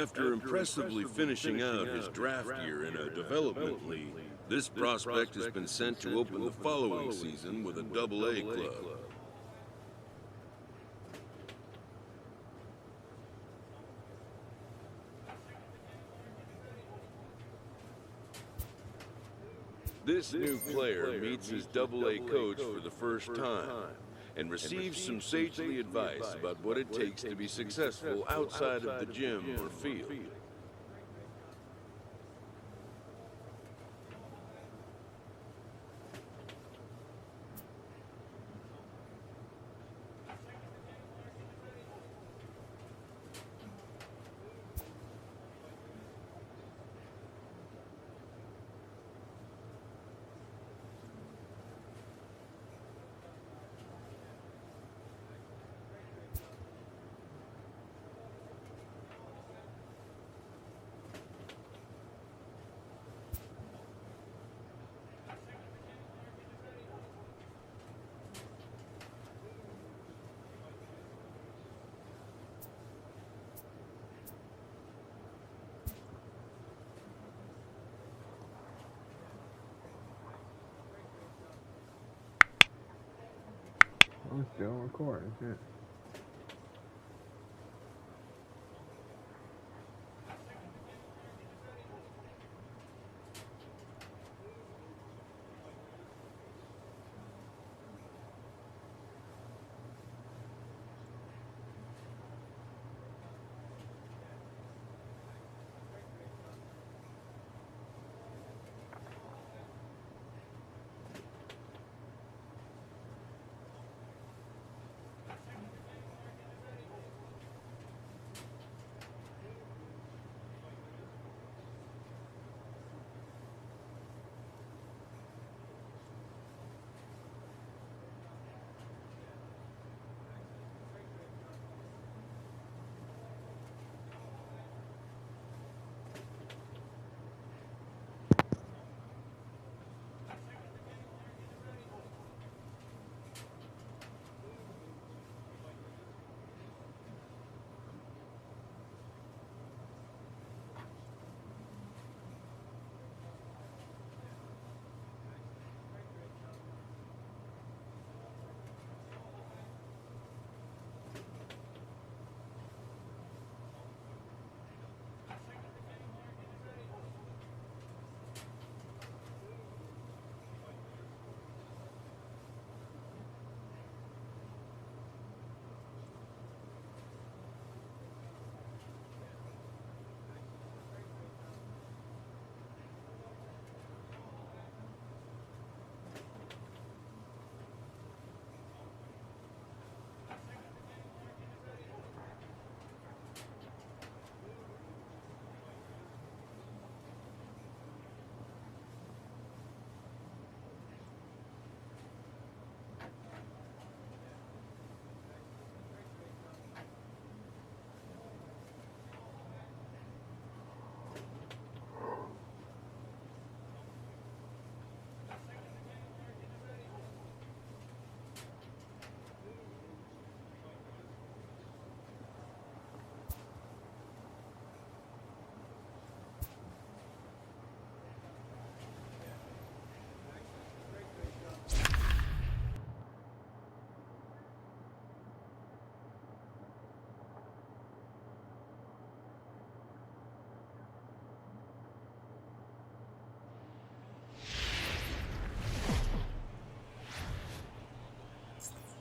After impressively finishing out his draft year in a development league, this prospect has been sent to open the following season with a Double-A club. This new player meets his Double-A coach for the first time and receives some sagely advice about what it takes to be successful outside of the gym or field. I'm still recording, shit.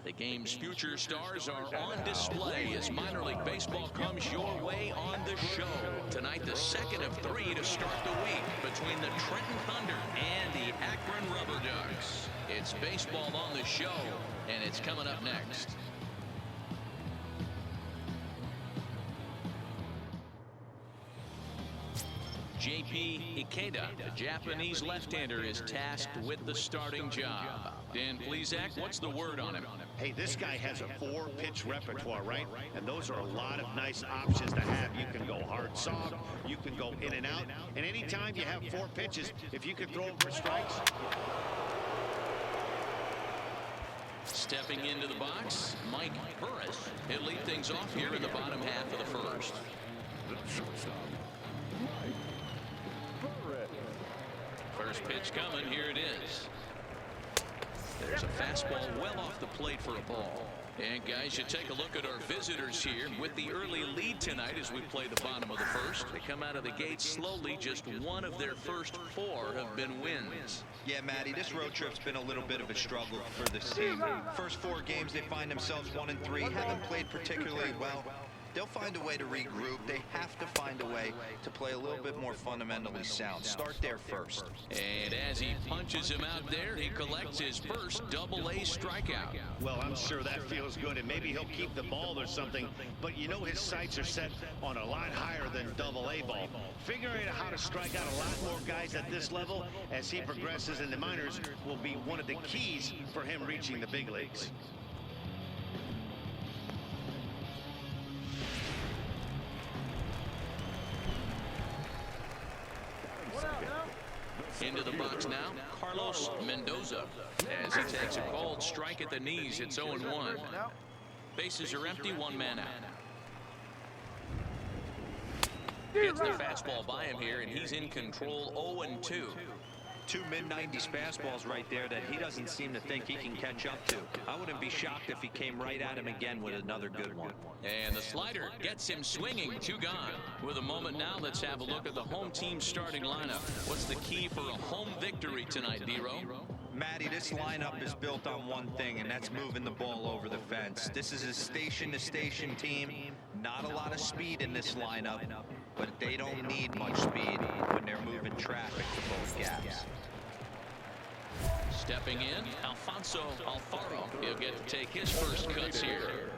The game's future stars are on display as minor league baseball comes your way on the show. Tonight, the second of three to start the week between the Trenton Thunder and the Akron Rubber Ducks. It's baseball on the show, and it's coming up next. JP Ikeda, the Japanese left-hander, is tasked with the starting job. Dan Plesac, what's the word on him? Hey, this guy has a 4-pitch repertoire, right? And those are a lot of nice options to have. You can go hard soft, you can go in and out, and anytime you have 4 pitches, if you can throw them for strikes. Stepping into the box, Mike Burris. He'll lead things off here in the bottom half of the first. First pitch coming. Here it is. There's a fastball well off the plate for a ball. And guys, you take a look at our visitors here with the early lead tonight as we play the bottom of the first. They come out of the gate slowly. Just one of their first 4 have been wins. Yeah, Matty, this road trip's been a little bit of a struggle for this team. First 4 games, they find themselves 1-3, haven't played particularly well. They'll find a way to regroup. They have to find a way to play a little bit more fundamentally sound. Start there first. And as he punches him out there, he collects his first double-A strikeout. Well, I'm sure that feels good, and maybe he'll keep the ball or something, but you know his sights are set on a lot higher than double-A ball. Figuring out how to strike out a lot more guys at this level as he progresses in the minors will be one of the keys for him reaching the big leagues. Into the box now, Carlos Mendoza. As he takes a cold strike at the knees, it's 0-1. Bases are empty, 1 man out. Gets the fastball by him here, and he's in control, 0-2. 2 mid-90s fastballs right there that he doesn't seem to think he can catch up to. I wouldn't be shocked if he came right at him again with another good one. And the slider gets him swinging, 2 gone. With a moment now, let's have a look at the home team starting lineup. What's the key for a home victory tonight, D-Row? Matty, this lineup is built on one thing, and that's moving the ball over the fence. This is a station-to-station team. Not a lot of speed in this lineup, but they don't need much speed when they're moving traffic to both gaps. Stepping in, Alfonso Alfaro. He'll get to take his first cuts here.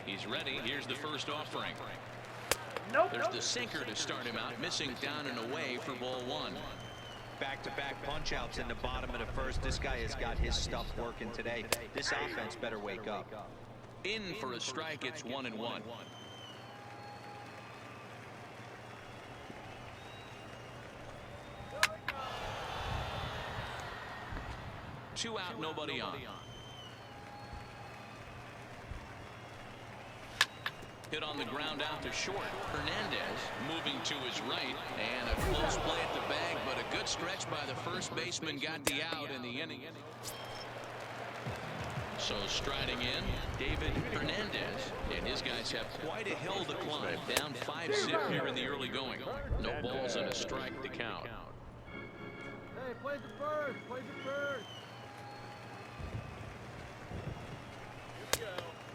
He's ready. Here's the first offering. There's the sinker to start him out, missing down and away for ball 1. Back-to-back punch-outs in the bottom of the first. This guy has got his stuff working today. This offense better wake up. In for a strike, it's 1-1. 2 out, nobody on. Hit on the ground out to short. Hernandez moving to his right, and a close play at the bag, but a good stretch by the first baseman got the out in the inning. So striding in, David Hernandez, and his guys have quite a hill to climb. Down 5-zip here in the early going. No balls and a strike to count. Hey, play the first, play the first.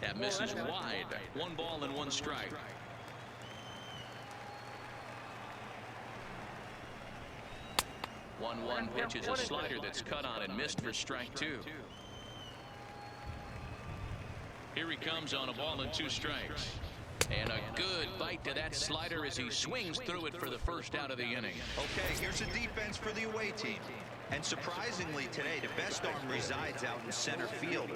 That misses wide. 1 ball and 1 strike. One pitch is a slider that's cut on and missed for strike 2. Here he comes on a ball and 2 strikes. And a good bite to that slider as he swings through it for the first out of the inning. Okay, here's a defense for the away team. And surprisingly today, the best arm resides out in center field.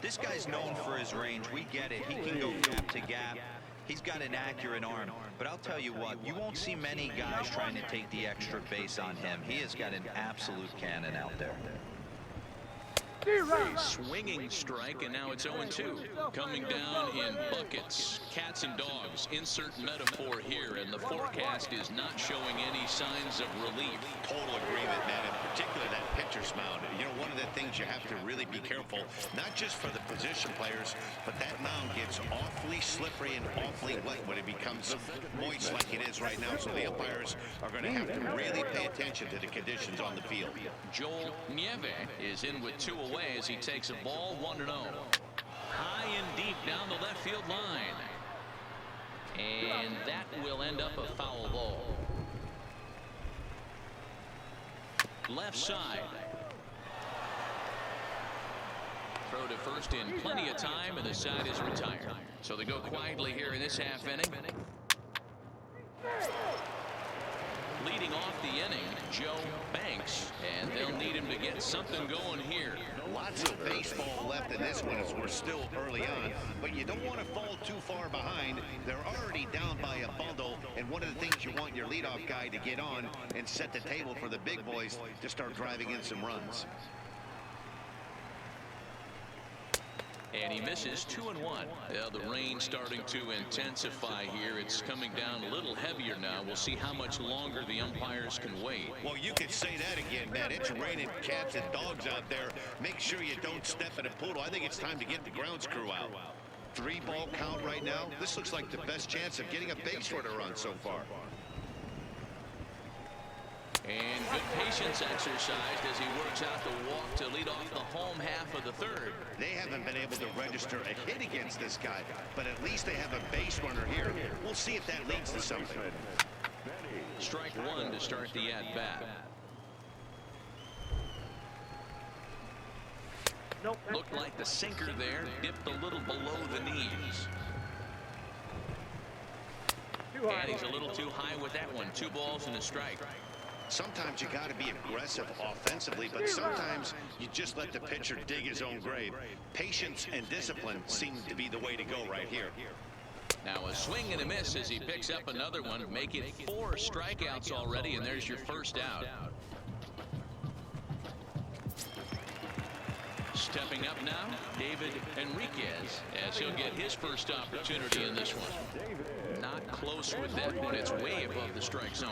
This guy's known for his range. We get it. He can go gap to gap. He's got an accurate arm. But I'll tell you what, you won't see many guys trying to take the extra base on him. He has got an absolute cannon out there. A swinging strike, and now it's 0-2. Coming down in buckets, cats and dogs. Insert metaphor here, and the forecast is not showing any signs of relief. Total agreement, man. In particular, that pitcher's mound. You know, one of the things you have to really be careful, not just for the position players, but that mound gets awfully slippery and awfully wet when it becomes moist like it is right now. So the umpires are going to have to really pay attention to the conditions on the field. Joel Nieve is in with 2 away as he takes a ball 1-0. High and deep down the left field line. And that will end up a foul ball. Left side. Throw to first in plenty of time, and the side is retired. So they go quietly here in this half inning. Leading off the inning, Joe Banks, and they'll need him to get something going here. Lots of baseball left in this one as we're still early on, but you don't want to fall too far behind. They're already down by a bundle, and one of the things you want your leadoff guy to get on and set the table for the big boys to start driving in some runs. And he misses 2-1. Well, the rain starting to intensify here. It's coming down a little heavier now. We'll see how much longer the umpires can wait. Well, you could say that again, man. It's raining cats and dogs out there. Make sure you don't step in a poodle. I think it's time to get the grounds crew out. 3-ball count right now. This looks like the best chance of getting a base runner run so far. And good patience exercised as he works out the walk to lead off the home half of the third. They haven't been able to register a hit against this guy, but at least they have a base runner here. We'll see if that leads to something. Strike one to start the at-bat. Looked like the sinker there dipped a little below the knees. And he's a little too high with that one. 2 balls and a strike. Sometimes you got to be aggressive offensively, but sometimes you just let the pitcher dig his own grave. Patience and discipline seem to be the way to go right here. Now a swing and a miss as he picks up another one. Make it 4 strikeouts already, and there's your first out. Stepping up now, David Enriquez, as he'll get his first opportunity in this one. Not close with that one. It's way above the strike zone.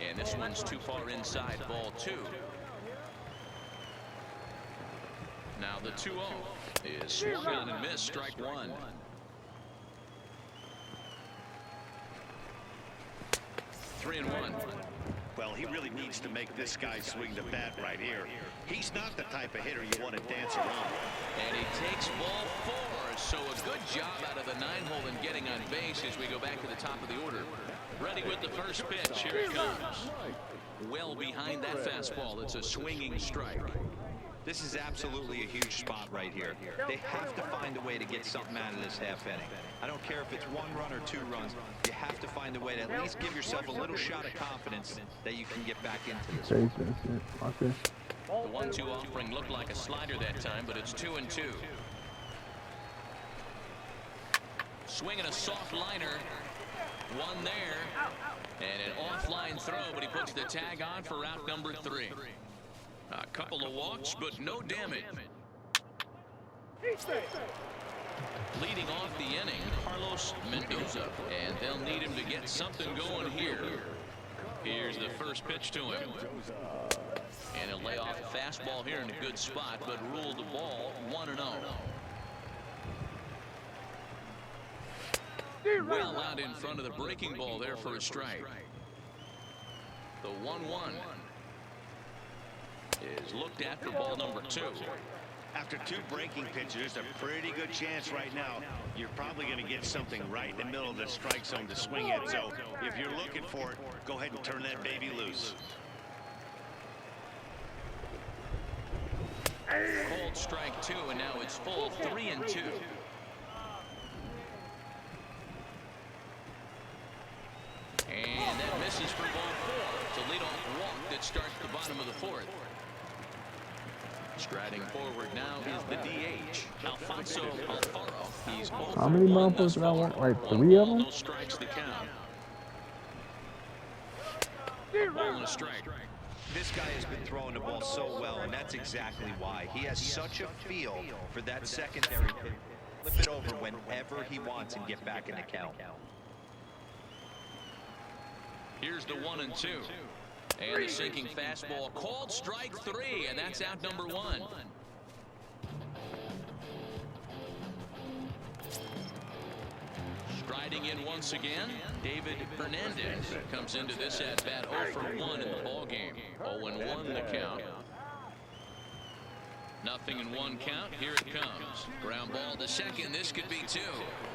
And this one's too far inside, ball 2. Now the 2-0 is swung on and missed, strike 1. Three and 1. Well, he really needs to make this guy swing the bat right here. He's not the type of hitter you want to dance around with. And he takes ball 4. So a good job out of the 9-hole in getting on base as we go back to the top of the order. Ready with the first pitch. Here it comes. Well behind that fastball. It's a swinging strike. This is absolutely a huge spot right here. They have to find a way to get something out of this half inning. I don't care if it's 1 run or 2 runs. You have to find a way to at least give yourself a little shot of confidence that you can get back into this. The 1-2 offering looked like a slider that time, but it's 2-2. Swinging a soft liner. One there. And an offline throw, but he puts the tag on for route number 3. A couple of walks, but no damage. Leading off the inning, Carlos Mendoza, and they'll need him to get something going here. Here's the first pitch to him. And he'll lay off a fastball here in a good spot, but ruled the ball 1-0. Well out in front of the breaking ball there for a strike. The 1-1 is looked at for ball number 2. After 2 breaking pitches, there's a pretty good chance right now you're probably going to get something right in the middle of the strike zone to swing it. So if you're looking for it, go ahead and turn that baby loose. Called strike 2, and now it's full 3-2. And that misses for ball 4. It's a leadoff walk that starts the bottom of the 4th. Striding forward now is the DH, Alfonso Alfaro. He's how many mouthfuls did I want? Like 3 of them? No strikes to count. Ball and a strike. This guy has been throwing the ball so well, and that's exactly why. He has such a feel for that secondary pitch. Flip it over whenever he wants and get back in the count. Here's the 1-2. And the sinking fastball called strike 3, and that's out number 1. Striding in once again, David Hernandez comes into this at-bat 0 for 1 in the ballgame. 0-1 the count. Nothing in 1 count. Here it comes. Ground ball to second. This could be 2.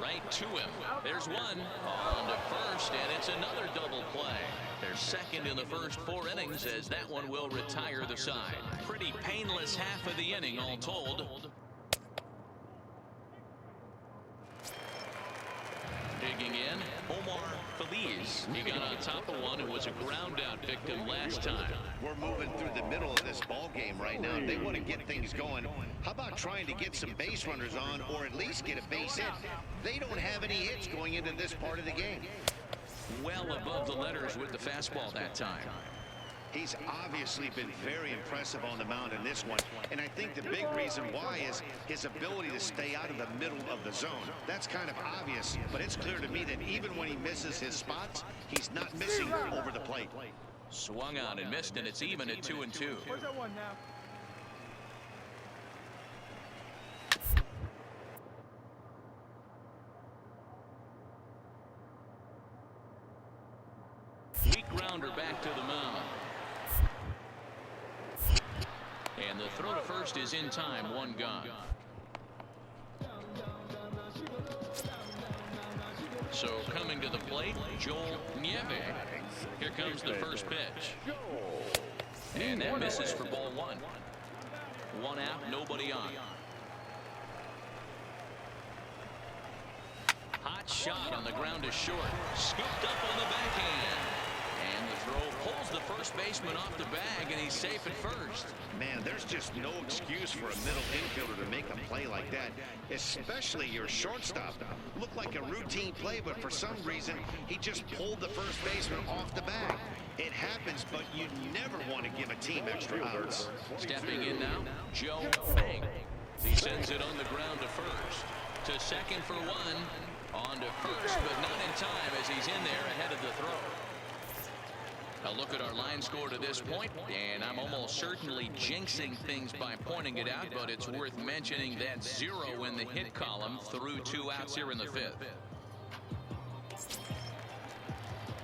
Right to him. There's 1. On to first, and it's another double play. They're second in the first 4 innings as that one will retire the side. Pretty painless half of the inning all told. Digging in, Omar Feliz. He got on top of one who was a ground out victim last time. We're moving through the middle of this ball game right now. They want to get things going. How about trying to get some base runners on, or at least get a base hit? They don't have any hits going into this part of the game. Well above the letters with the fastball that time. He's obviously been very impressive on the mound in this one, and I think the big reason why is his ability to stay out of the middle of the zone. That's kind of obvious, but it's clear to me that even when he misses his spots, he's not missing over the plate. Swung on and missed, and it's even at 2-2. Where's that one now? Weak grounder back to the mound. And the throw to first is in time, one gone. So coming to the plate, Joel Nieve. Here comes the first pitch. And that misses for ball one. One out, nobody on. Hot shot on the ground is short. Scooped up on the backhand. And the throw pulls the first baseman off the bag, and he's safe at first. Man, there's just no excuse for a middle infielder to make a play like that, especially your shortstop. Looked like a routine play, but for some reason, he just pulled the first baseman off the bag. It happens, but you never want to give a team extra outs. Stepping in now, Joe Fang. He sends it on the ground to first. To second for one. On to first, but not in time as he's in there ahead of the throw. A look at our line score to this point, and I'm almost certainly jinxing things by pointing it out, but it's worth mentioning that 0 in the hit column through 2 outs here in the 5th.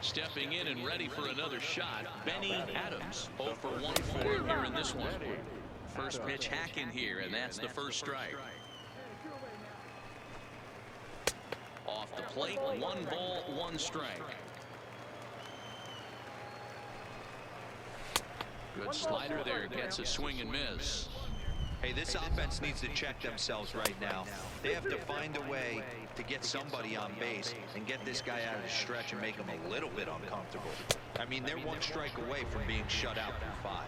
Stepping in and ready for another shot, Benny Adams. 0 for 1 for him here in this one. First pitch hack in here, and that's the first strike. Off the plate, 1 ball, 1 strike. Good slider there, gets a swing and miss. Hey, this offense needs to check themselves right now. They have to find a way to get somebody on base and get this guy out of the stretch and make him a little bit uncomfortable. I mean, they're 1 strike away from being shut out through 5.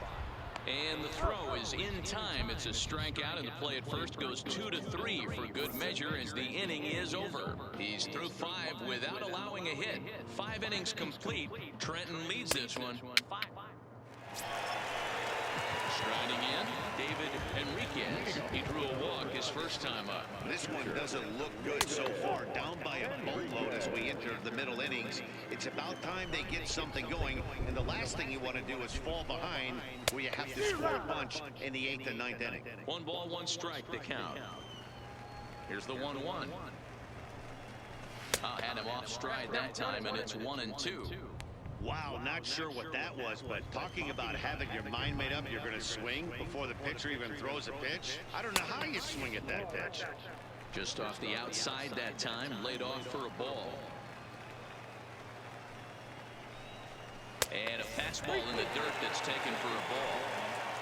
And the throw is in time. It's a strikeout, and the play at first goes 2-3 for good measure as the inning is over. He's through 5 without allowing a hit. 5 innings complete. Trenton leads this one. Striding in, David Enriquez. He drew a walk his first time up. This one doesn't look good so far. Down by a boatload as we enter the middle innings. It's about time they get something going, and the last thing you want to do is fall behind where you have to score a bunch in the 8th and 9th inning. 1 ball, 1 strike, the count. Here's the 1-1. Had him off stride that time, and it's 1-2. Wow, not sure what that was, but talking about having your mind made up, you're going to swing before the pitcher even throws a pitch. I don't know how you swing at that pitch. Just off the outside that time, laid off for a ball. And a fastball in the dirt that's taken for a ball.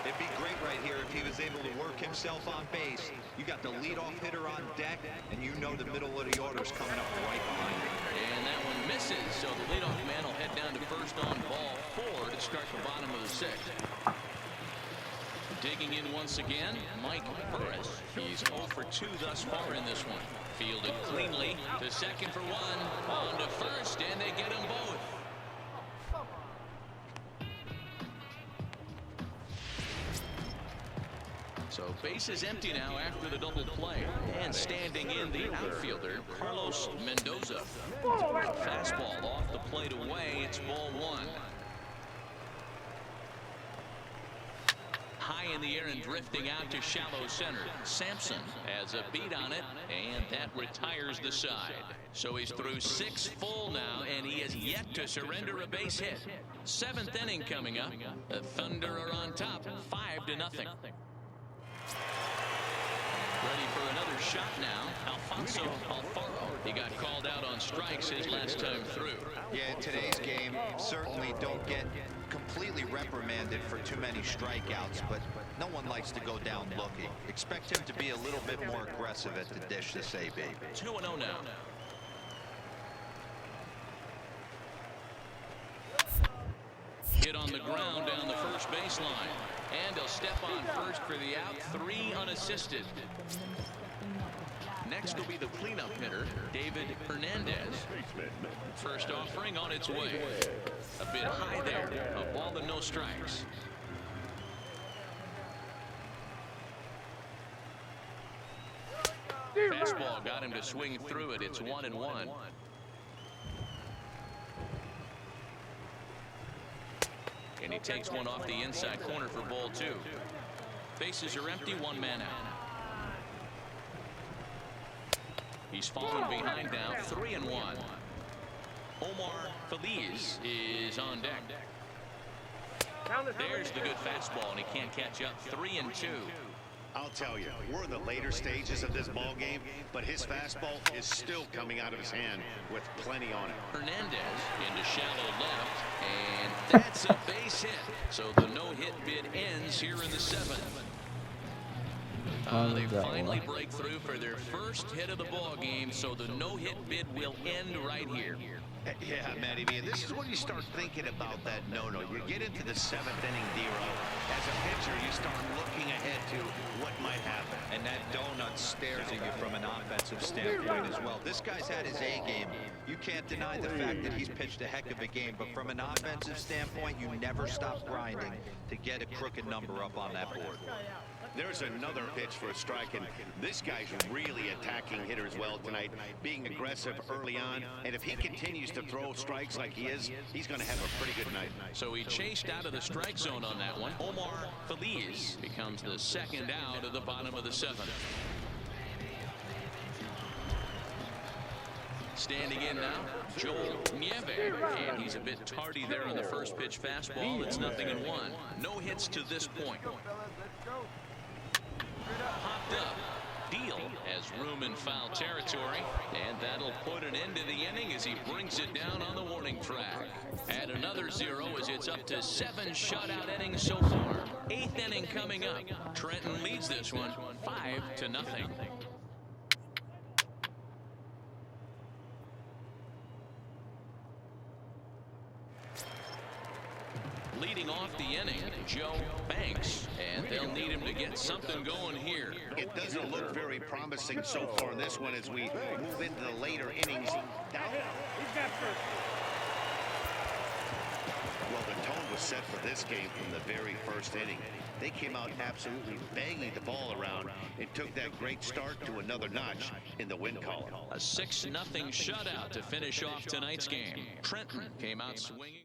It'd be great right here if he was able to work himself on base. You got the leadoff hitter on deck, and you know the middle of the order's coming up right behind him. And that one misses, so the leadoff man will head down to first on ball 4 to start the bottom of the 6th. Digging in once again, Mike Burris. He's 0 for 2 thus far in this one. Fielded cleanly to second for 1, on to first, and they get them both. So base is empty now after the double play. And standing in the outfielder, Carlos Mendoza. Fastball off the plate away. It's ball 1. High in the air and drifting out to shallow center. Sampson has a beat on it, and that retires the side. So he's through 6 full now, and he has yet to surrender a base hit. 7th inning coming up. The Thunder are on top, 5-0. Ready for another shot now, Alfonso Alfaro. He got called out on strikes his last time through. Yeah, in today's game, certainly don't get completely reprimanded for too many strikeouts, but no one likes to go down looking. Expect him to be a little bit more aggressive at the dish this AB. 2-0 now. Hit on the ground down the first baseline. And he'll step on first for the out, 3 unassisted. Next will be the cleanup hitter, David Hernandez. First offering on its way. A bit high there. A ball and no strikes. Fastball got him to swing through it. It's 1-1. And he takes one off the inside corner for ball 2. Bases are empty, 1 man out. He's fallen behind now, 3-1. Omar Feliz is on deck. There's the good fastball, and he can't catch up. 3-2. I'll tell you, we're in the later stages of this ball game, but his fastball is still coming out of his hand with plenty on it. Hernandez into shallow left, and that's a base hit. So the no-hit bid ends here in the 7th. They finally break through for their first hit of the ball game, so the no-hit bid will end right here. Yeah, Matty B, this is when you start thinking about that no-no. You get into the 7th inning, D-Row. As a pitcher, you start looking ahead to what might happen. And that donut stares at you from an offensive standpoint as well. This guy's had his A game. You can't deny the fact that he's pitched a heck of a game, but from an offensive standpoint, you never stop grinding to get a crooked number up on that board. There's another pitch for a strike, and this guy's really attacking hitters well tonight, being aggressive early on, and if he continues to throw strikes like he is, he's going to have a pretty good night. So he chased out of the strike zone on that one. Omar Feliz becomes the second out of the bottom of the 7th. Standing in now, Joel Nieve, and he's a bit tardy there on the first pitch fastball. It's 0-1. No hits to this point. Popped up. Deal has room in foul territory, and that'll put an end to the inning as he brings it down on the warning track. Add another 0 as it's up to 7 shutout innings so far. 8th inning coming up. Trenton leads this one 5-0. Leading off the inning, Joe Banks, and they'll need him to get something going here. It doesn't look very promising so far in this one as we move into the later innings. Well, the tone was set for this game from the very first inning. They came out absolutely banging the ball around and took that great start to another notch in the win column. A 6-0 shutout to finish off tonight's game. Trenton came out swinging.